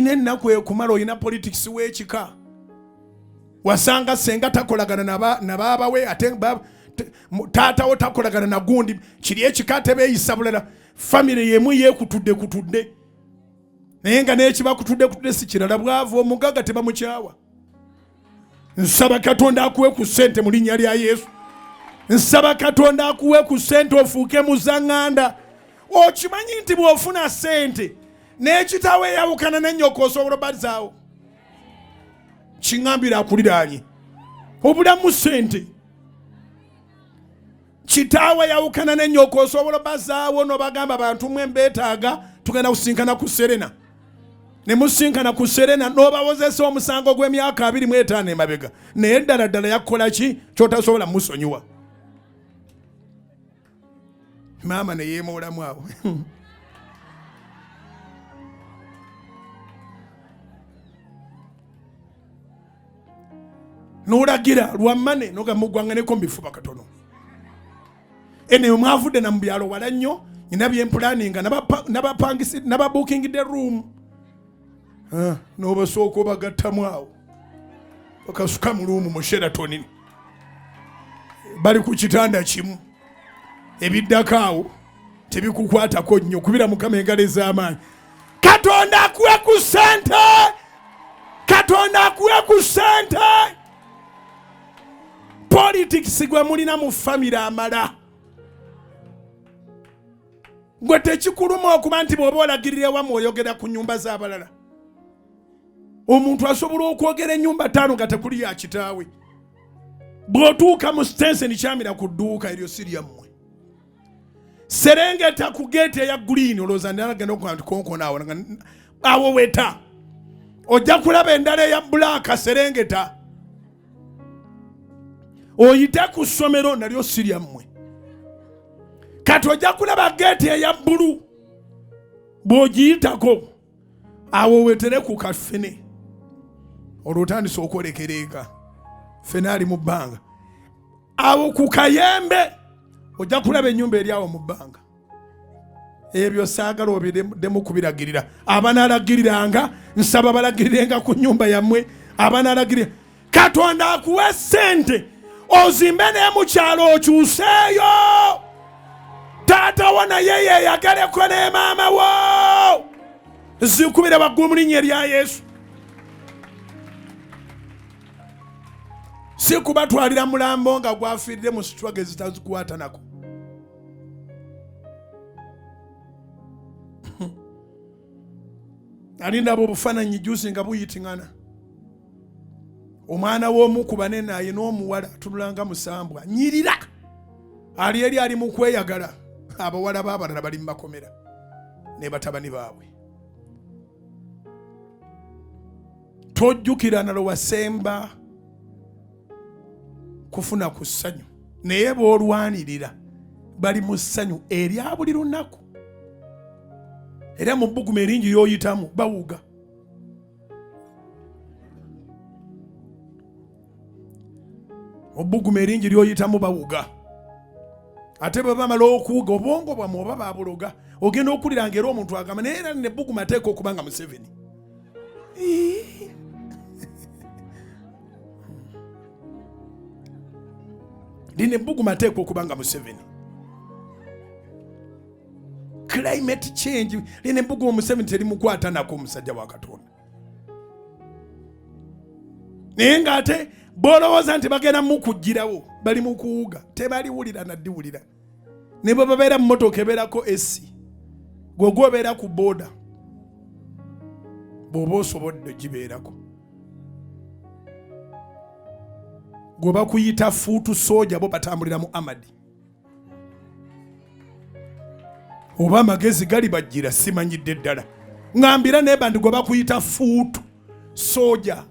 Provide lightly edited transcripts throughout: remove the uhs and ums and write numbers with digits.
olina ennaku ekumala olina politics w'ekika wasanga senga takolagana na baba we ate taata wo takolagana na gundi kiri ekika tebeeyisa bulala family yemu yekutudde naye nga n'ekibakutudde si kirala bwavu omugaga tebamukyawa. Nsaba Katonda akuwe ku ssente mu linnya lya Yesu. Nsaba Katonda akuwe ku ssente ofuuke muzaŋŋanda. Okimanyi nti bw'ofuna ssente n'ekitawe eyawukana n'ennyoko osobola obbazaawo. Kiŋŋambira akuliraanye obulamu ssente. Kitaawe yawukana n'ennyoko osobola obbazaawo n'obagamba bantu mwe mbeetaaga tugenda kusinkana ku Serena. Ne musinkana ku Serena n'obawozesa omusango gw'emyaka 25 emabega. Naye ddala yakola ki kyotasobola musonyiwa. Maama ne yeemolamu awo. N'olagira lwammane n'ogamugwanganeko mu bifuba katono. Ene mwavudde na mu byalo wala nnyo nyina byempulaninga n'abapangisi n'ababookingidde room. N'obasooka obagattamu awo bakasuka mu luumu mu Sheraton bali ku kitanda kimu ebiddako awo tebikukwatako nnyo kubira Mukama engalo ez'amaanyi. Katonda akuwe ku ssente, Katonda akuwe ku ssente. Politics gwe mulina mu family amala gwe tekikuluma okuba nti bw'oba olagirira wamu oyogera ku nnyumba z'abalala. Omuntu asobola okwogera ennyumba 5 nga tekuli ya kitaawe. Bw'otuuka mu Stensen kyamira ku dduuka eryo si lyammwe. Serengeta ku geeti eya green olowooza ndalagenda okukonkona awo weta. Ojja kulaba endala eya black Serengeta. Oyite ku ssomero nalyo si lyammwe. Kati ojja kulaba geeti eya bbulu. Bw'ogiyitako awo wetere ku kafene. Olutandise okwolekereka fene ali mu bbanga. Awo ku kayembe ojja kulaba ennyumba eri awo mu bbanga. Ebyo saagala obiddemu kubiragirira. Abanaalaggiriranga nsaba balagirirenga ku nnyumba yammwe. Abanaalagirira Katonda akuwe ssente ozimbe ne mu kyalo okyuseeyo. Taata wo naye yeeyagaleko ne maama wo. Zikubira waggulu mu linnya erya Yesu. Si kubatwalira mulambo nga gwafiiridde mu struggle ezitazikwata nako. Alindaba obufaananyi juusi nga buyitingana. Omwana w'omu ku bane naye n'omuwala atunulanga musambwa nyirira. Ali eri ali mu kweyagala. Abawala b'abalala bali mu makomera ne batabani baabwe. Tojjukira nalo wasemba kufuna ku ssanyu naye b'olwanirira bali mu ssanyu erya buli lunaku. Era mu bbugumu eringi y'oyitamu bawuga. Mu bbugumu eringi ly'oyitamu bawuga. Ate bwe bamala okuwuga obwongo bwamwe oba babuloga ogenda okulira ng'era omuntu agamba naye era ne bbugumu ateeka okuba nga Museveni. Lino ebbugumu ateeka okuba nga Museveni. Climate change lino ebbugumu Museveni terimukwata nako omusajja wa Katonda. Naye ng'ate bw'olowooza nti bagenda mukugirawo bali mu kuwuga tebaliwulira naddiwulira. Ne bwe babeera mu mmotoka ebeerako esi gwe gwobeera ku booda bw'oba osobodde ogibeerako. Gwe bakuyita fuutu soja bo batambulira mu Amadi. Oba amagezi gali bajjira simanyidde ddala. Ngambira nebandi gwe bakuyita fuutu soja.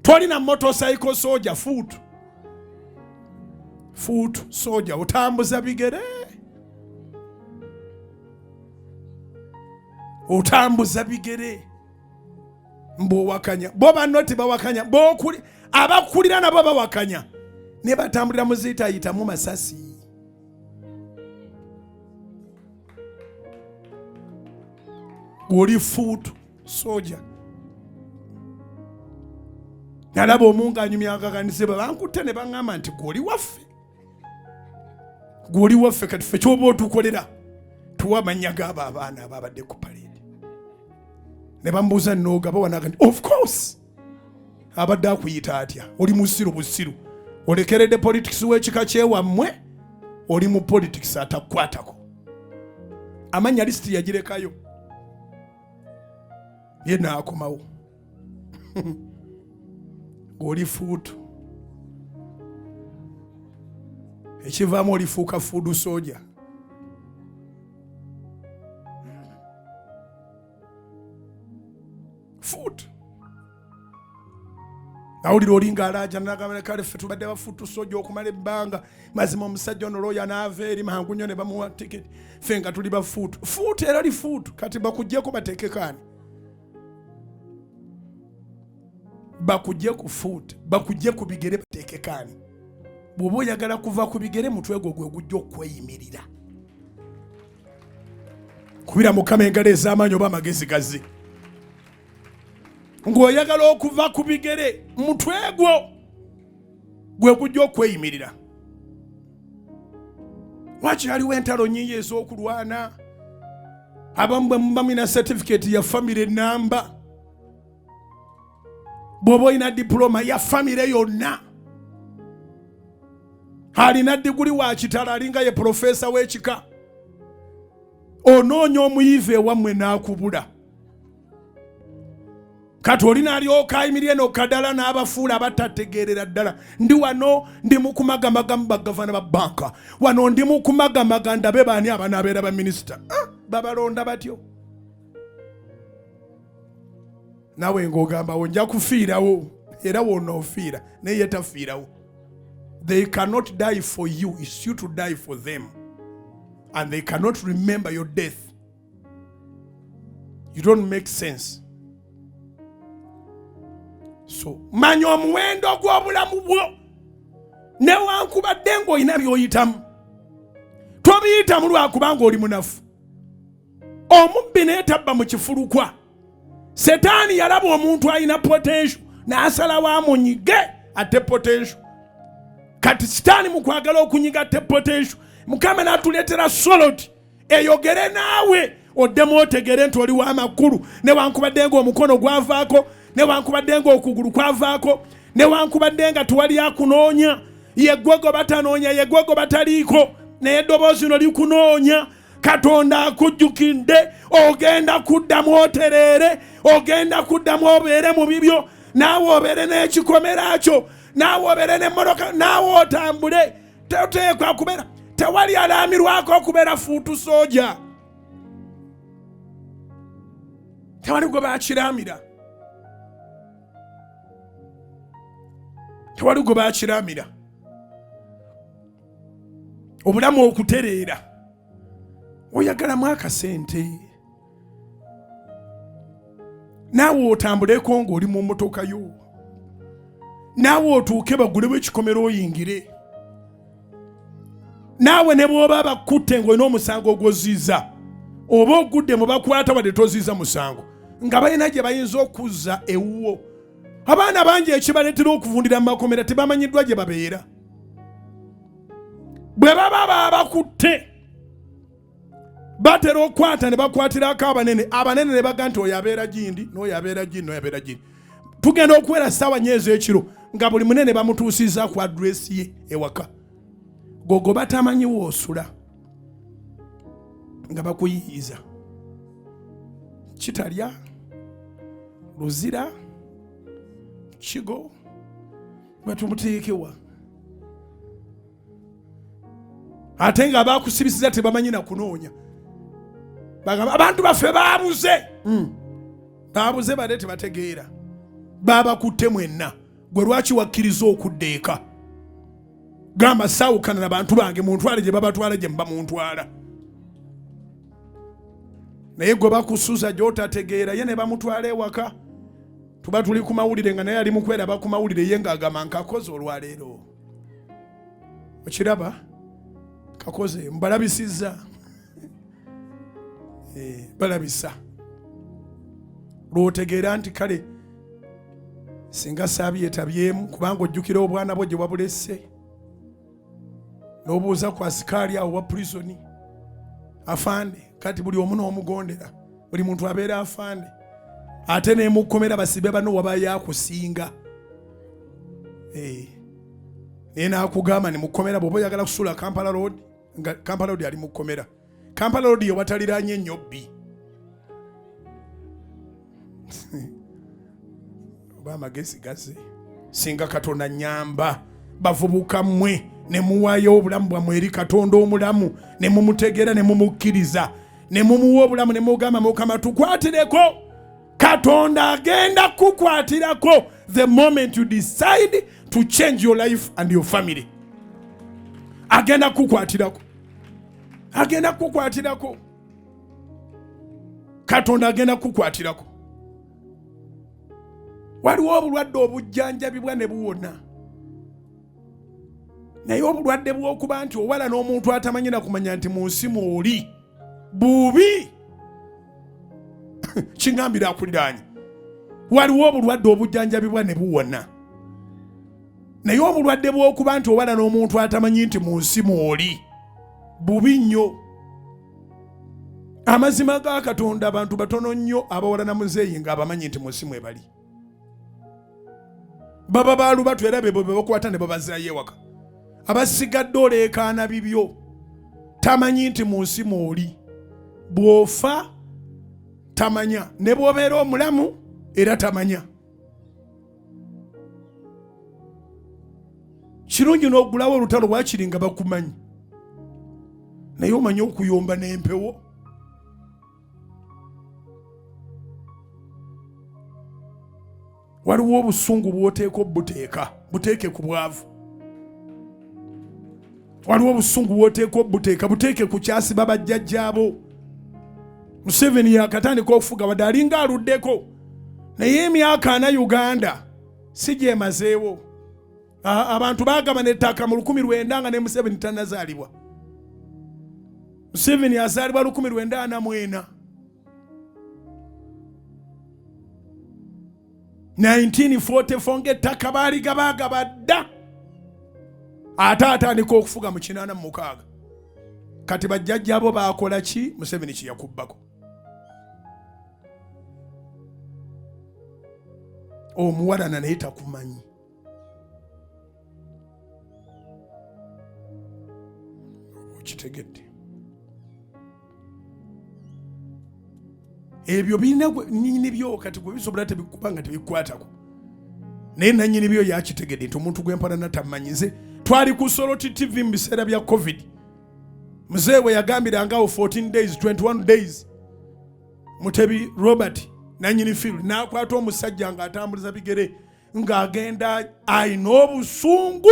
Tolina motorcycle soja fuutu. Fuutu soja otambuza bigere. Otambuza bigere. Mbowakanya. Bo banno tebawakanya. Abakulira nabo bawakanya. Ne batambulira mu ziyitayitamu masasi. Gwoli foot soldier. Nalaba omuntu anyumya akakanise babankutte ne baŋŋamba nti gwoli waffe. Gwoli waffe kati ffe ky'oba otukolera tuwa amannya g'abo abaana ababadde ku parade. Ne bambuuza n'ogaba wanaga nti of course abadde akuyita atya oli musiru busiru olekeredde politics w'ekika kyewammwe oli mu politics atakukwatako. Amanya lisiti yagirekayo ye n'akomawo. Oli fuutu ekivaamu olifuuka fuudu soja. Fuutu nawulira olinga alaaja nagamba kale ffe tubadde bafuutu soja okumala ebbanga mazima omusajja ono looya n'ava eri mangu nnyo ne bamuwa tiketi ffe nga tuli bafuutu. Fuutu era li fuutu kati bakuggyeko bateekekaani. Bakujje ku fuutu bakujje ku bigere bateekekaani. Bw'oba oyagala kuva ku bigere mutwe gwo gwe gujja okweyimirira. Kubira Mukama engalo ez'amaanyi oba amagezi gaze. Ng'oyagala okuva ku bigere mutwe gwo gwe gujja okweyimirira. Wakyaliwo entalo nnyingi ez'okulwana. Abamu bwe muba mulina certificate ya family number. Bw'oba olina diploma ya famire yonna. Alina diguli wa kitala alinga ye profesa w'ekika. Onoonya omuyivu ewammwe n'akubula. Kati olina alyoka ayimirire n'okadala n'abafuula abatategeerera ddala. Ndi wano ndi mu kumagamaga mu bagavana ba banka. Wano ndi mu kumagamaga ndabe baani abanaabeera baminisita. Babalonda batyo. Nawe ng'ogamba nja kufiirawo era wonoofiira naye ye tafiirawo. They cannot die for you, it's you to die for them. And they cannot remember your death. You don't make sense. So manya omuwendo gw'obulamu bwo newankubadde ng'olina by'oyitamu. Tobiyitamu lwakubanga oli munafu. Omubbi naye tabba mu kifulukwa. Setaani yalaba omuntu alina potential n'asalawo amunyige ate potential. Kati sitaani mu kwagala okunyiga ate potential Mukama n'atuleetera soloti eyogere naawe oddemu otegere nti oli w'amakulu newankubadde ng'omukono gwavaako newankubadde ng'okugulu kwavaako newankubadde nga tewali akunoonya yeggwego batanoonya yeggwego bataliiko naye eddoboozi lino likunoonya. Katonda akujjukidde ogenda kuddamu otereere ogenda kuddamu obeere mu bibyo naawe obeere n'ekikomera kyo naawe obeere n'emmotoka naawe otambule. Toteekwa kubeera tewali alaamirwako okubeera fuutu soja. Tewali gwe baakiraamira. Tewali gwe baakiraamira. Obulamu okutereera. Oyagalamu akasente. Naawe otambuleko ng'oli mu mmotoka yo. Naawe otuuke bagulewo ekikomero oyingire. Naawe ne bw'oba bakutte ng'olina omusango ogw'ozizza oba ogudde mu bakwata wadde tozizza musango nga balina gye bayinza okuzza ewuwo. Abaana bangi ekibaleetera okuvundira mu makomera tebamanyiddwa gye babeera. Bwe baba bakutte batera okwata ne bakwatirako abanene ne baga nti oyo abeera gindi n'oyo abeera gindi n'oyo abeera gindi. Tugenda okuwera ssaawa nyeezo ekiro nga buli munene bamutuusiza ku adresi ye ewaka. Gogo batamanyi woosula nga bakuyiyiza. Kitalya, luzira, kigo, batumuteekewa. Ate nga bakusibisiza tebamanyi na kunoonya. Bagamba abantu baffe baabuze. Baabuze badde tebategeera. Babakutte mwenna. Gwe lwaki wakkiriza okudda eka? Gamba saawukana n'abantu bange muntwale gye babatwala gye mba muntwala. Naye gwe bakusuza gy'otategeera ye ne bamutwala ewaka. Tuba tuli ku mawulire nga naye ali mu kweraba ku mawulire ye ng'agamba nkakoze olwaleero. Okiraba? Kakoze mbalabisizza. Balabisa. lw'otegeera nti kale singa saabyetabyemu kubanga ojjukira obwana bwo gye wabulesse n'obuuza ku asikaali awo wa pulisoni afande kati buli omu n'omugondera buli muntu abeera afande ate nemukomera basibe bano wabayo akusinga naye nakugamba nemukomera bw'oba oyagala kusuula Kampala Road nga Kampala Road ali mukomera Kampala Road yo bataliraanye Nyobbi oba amagezi gaze singa Katonda nyamba bavubuka mmwe ne muwayo obulamu bwammwe eri Katonda omulamu ne mumutegeera ne mumukkiriza ne mumuwa obulamu ne mugamba Mukama tukwatireko Katonda agenda kukwatirako the moment you decide to change your life and your family. Agenda kukwatirako Katonda agenda kukwatirako. Waliwo obulwadde obujjanjabibwa ne buwona naye obulwadde bw'okuba nti owala n'omuntu atamanyira kumanya nti mu nsi mw'oli bubi kingambira akuliraanye. Waliwo obulwadde obujjanjabibwa ne buwona naye obulwadde bw'okuba nti owala n'omuntu atamanyi nti mu nsi mw'oli bubi nnyo. Amazima ga Katonda abantu batono nnyo abawala na muzeeyi ng'abamanyi nti mu nsi mwe bali. Baba baalubatu era be bakwata ne babazaayo ewaka. Abasigadde oleekaana bibyo tamanyi nti mu nsi mw'oli. Bw'ofa tamanya ne bw'obeera omulamu era tamanya. Kirungi n'ogulawo olutalo waakiri nga bakumanyi naye omanyi okuyomba n'empewo. Waliwo obusungu bw'oteeka buteeke ku bwavu. Waliwo obusungu bw'oteeka buteeke ku kyasiba bajjajjaabo. Museveni yakatandika okufuga wadde alinga aluddeko naye emyaka 4 Uganda si gyemazeewo. Abantu baagabana ettaka mu 1900 nga ne Museveni tannazaalibwa. Museveni yazaalibwa 1994. 1944 ng'ettaka baagaba dda. Ate atandika okufuga mu 86. Kati bajjajjaabo baakola ki? Museveni kye yakubbako. Omuwalana naye takumanyi. Kitegedde. Ebyo birina nnyini byo kati gwe bisobola tebikuba nga tebikwatako. Naye nannyini byo yakitegedde nti omuntu gw'empalana tamanyize. Twali ku Soroti TV mu biseera bya COVID. Mzee we yagambirangawo 14 days 21 days. Mutebi Robert nannyini field n'akwata omusajja ng'atambuliza bigere ng'agenda ayina obusungu.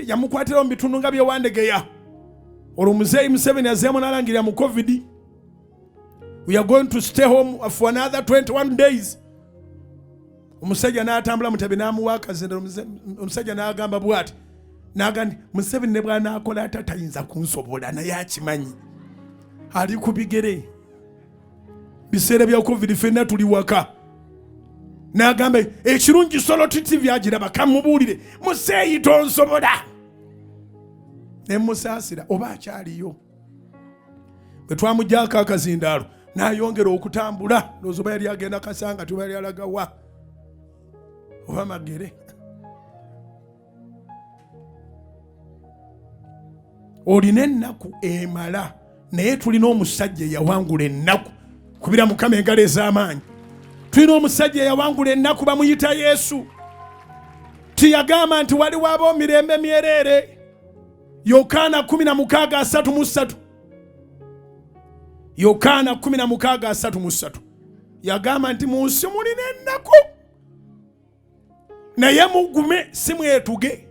Yamukwatira mu bitundu nga byewandegeya. Olwo Muzeeyi Museveni azeemu n'alangirira mu COVID. We are going to stay home for another 21 days. Omusajja n'atambula Mutebi n'amuwa akazindalo. Omusajja n'agamba bw'ati n'agamba Museveni ne bw'anaakola ate tayinza kunsobola naye akimanyi. Ali ku bigere. Biseera bya COVID ffenna tuli waka. N'agamba ekirungi Soroti TV agiraba kamubuulire Muzeeyi tonsobola. Ne musaasira oba akyaliyo. Bwe twamuggyako akazindaalo n'ayongera okutambula. Loozi oba yali agenda Kasanga tuba yali alagawa. Oba Magere. Olina ennaku emala naye tulina omusajja yawangula ennaku. Kubira Mukama engalo ez'amaanyi. Tulina omusajja yawangula ennaku bamuyita Yesu. Tiyagamba nti waliwo ab'omirembe myereere. Yokaana 16:33. Yokaana 16:33. Yagamba nti mu nsi mulina ennaku naye mugume si mwetuge.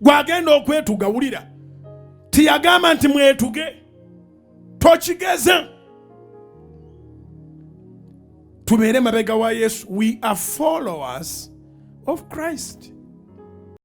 Gwagenda okwetuga wulira. Tiyagamba nti mwetuge. Tokigeza. Tubeere mabega wa Yesu. We are followers of Christ.